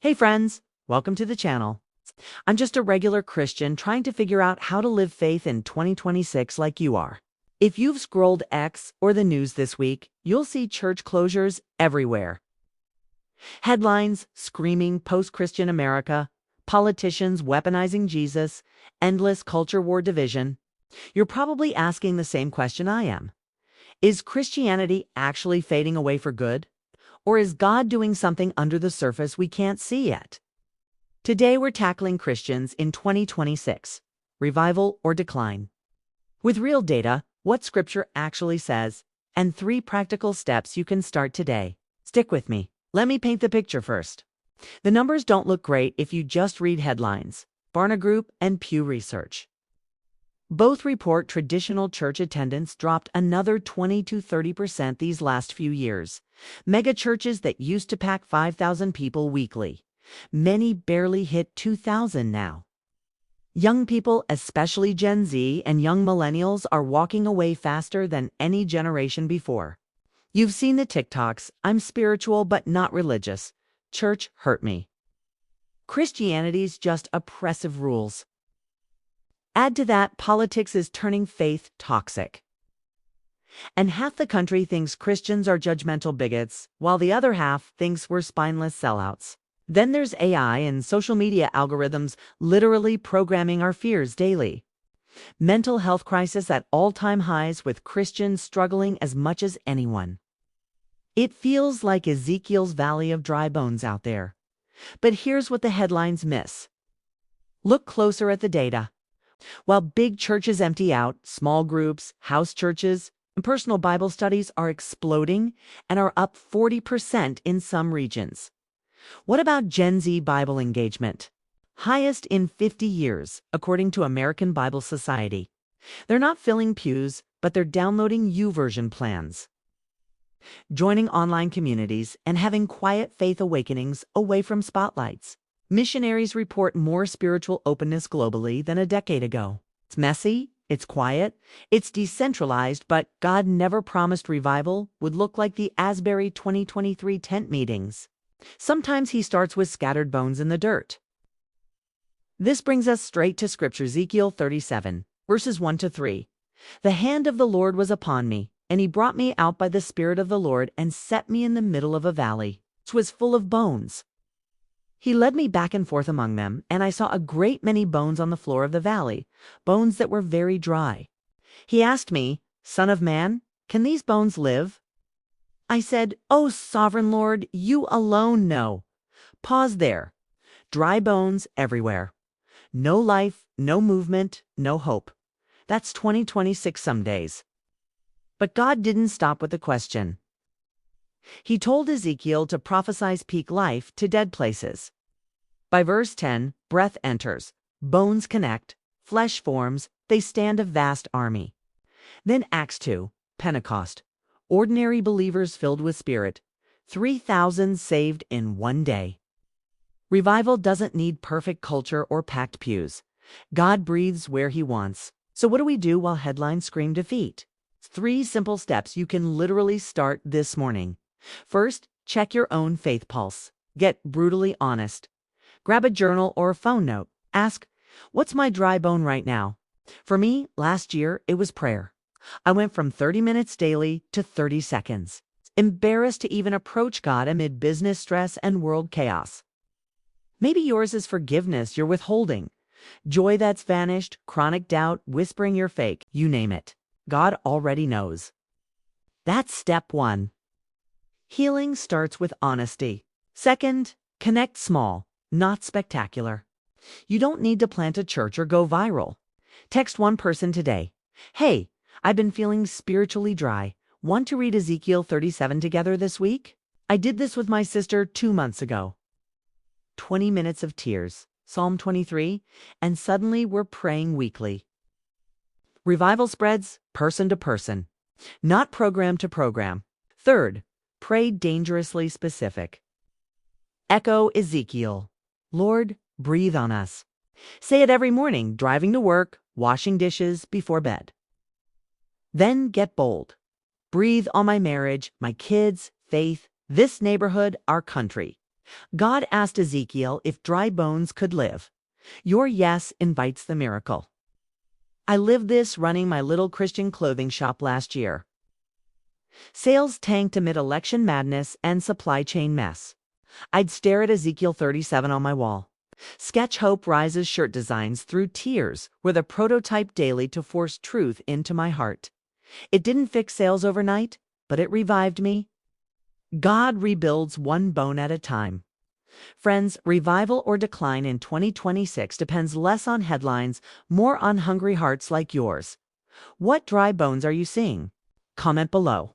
Hey friends, welcome to the channel. I'm just a regular Christian trying to figure out how to live faith in 2026 like you are. If you've scrolled X or the news this week, you'll see church closures everywhere. Headlines screaming post-Christian America, politicians weaponizing Jesus, endless culture war division. You're probably asking the same question I am. Is Christianity actually fading away for good? Or is God doing something under the surface we can't see yet? Today we're tackling Christians in 2026, revival or decline. With real data, what Scripture actually says, and 3 practical steps you can start today. Stick with me. Let me paint the picture first. The numbers don't look great if you just read headlines. Barna Group and Pew Research both report traditional church attendance dropped another 20 to 30% these last few years. Mega churches that used to pack 5,000 people weekly, many barely hit 2,000 now. Young people, especially Gen Z and young millennials, are walking away faster than any generation before. You've seen the TikToks, "I'm spiritual but not religious. Church hurt me." Christianity's just oppressive rules. Add to that, politics is turning faith toxic. And half the country thinks Christians are judgmental bigots, while the other half thinks we're spineless sellouts. Then there's AI and social media algorithms literally programming our fears daily. Mental health crisis at all-time highs, with Christians struggling as much as anyone. It feels like Ezekiel's valley of dry bones out there. But here's what the headlines miss. Look closer at the data. While big churches empty out, small groups, house churches, and personal Bible studies are exploding and are up 40% in some regions. What about Gen Z Bible engagement? Highest in 50 years, according to American Bible Society. They're not filling pews, but they're downloading YouVersion plans, joining online communities, and having quiet faith awakenings away from spotlights. Missionaries report more spiritual openness globally than a decade ago. It's messy, it's quiet, it's decentralized, but God never promised revival would look like the Asbury 2023 tent meetings. Sometimes he starts with scattered bones in the dirt. This brings us straight to Scripture. Ezekiel 37, verses 1 to 3. "The hand of the Lord was upon me, and he brought me out by the Spirit of the Lord and set me in the middle of a valley. It was full of bones. He led me back and forth among them, and I saw a great many bones on the floor of the valley, bones that were very dry. He asked me, 'Son of man, can these bones live?' I said, 'O sovereign Lord, you alone know.'" Pause there. Dry bones everywhere. No life, no movement, no hope. That's 2026 some days. But God didn't stop with the question. He told Ezekiel to prophesy peak life to dead places. By verse 10, breath enters, bones connect, flesh forms, they stand a vast army. Then Acts 2, Pentecost, ordinary believers filled with Spirit, 3,000 saved in one day. Revival doesn't need perfect culture or packed pews. God breathes where he wants. So what do we do while headlines scream defeat? 3 simple steps you can literally start this morning. First, check your own faith pulse. Get brutally honest. Grab a journal or a phone note. Ask, what's my dry bone right now? For me, last year, it was prayer. I went from 30 minutes daily to 30 seconds. Embarrassed to even approach God amid business stress and world chaos. Maybe yours is forgiveness you're withholding, joy that's vanished, chronic doubt, whispering you're fake, you name it. God already knows. That's step 1. Healing starts with honesty. Second, connect small, not spectacular. You don't need to plant a church or go viral. Text one person today. "Hey, I've been feeling spiritually dry. Want to read Ezekiel 37 together this week? I did this with my sister 2 months ago." 20 minutes of tears, Psalm 23, and suddenly we're praying weekly. Revival spreads person to person, not program to program. Third, pray dangerously specific. Echo Ezekiel. "Lord, breathe on us." Say it every morning, driving to work, washing dishes, before bed. Then get bold. Breathe on my marriage, my kids, faith, this neighborhood, our country. God asked Ezekiel if dry bones could live. Your yes invites the miracle. I lived this running my little Christian clothing shop last year. Sales tanked amid election madness and supply chain mess. I'd stare at Ezekiel 37 on my wall. Sketch Hope Rises shirt designs through tears with a prototype daily to force truth into my heart. It didn't fix sales overnight, but it revived me. God rebuilds one bone at a time. Friends, revival or decline in 2026 depends less on headlines, more on hungry hearts like yours. What dry bones are you seeing? Comment below.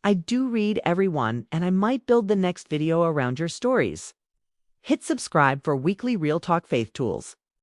I do read every one, and I might build the next video around your stories. Hit subscribe for weekly Real Talk Faith tools.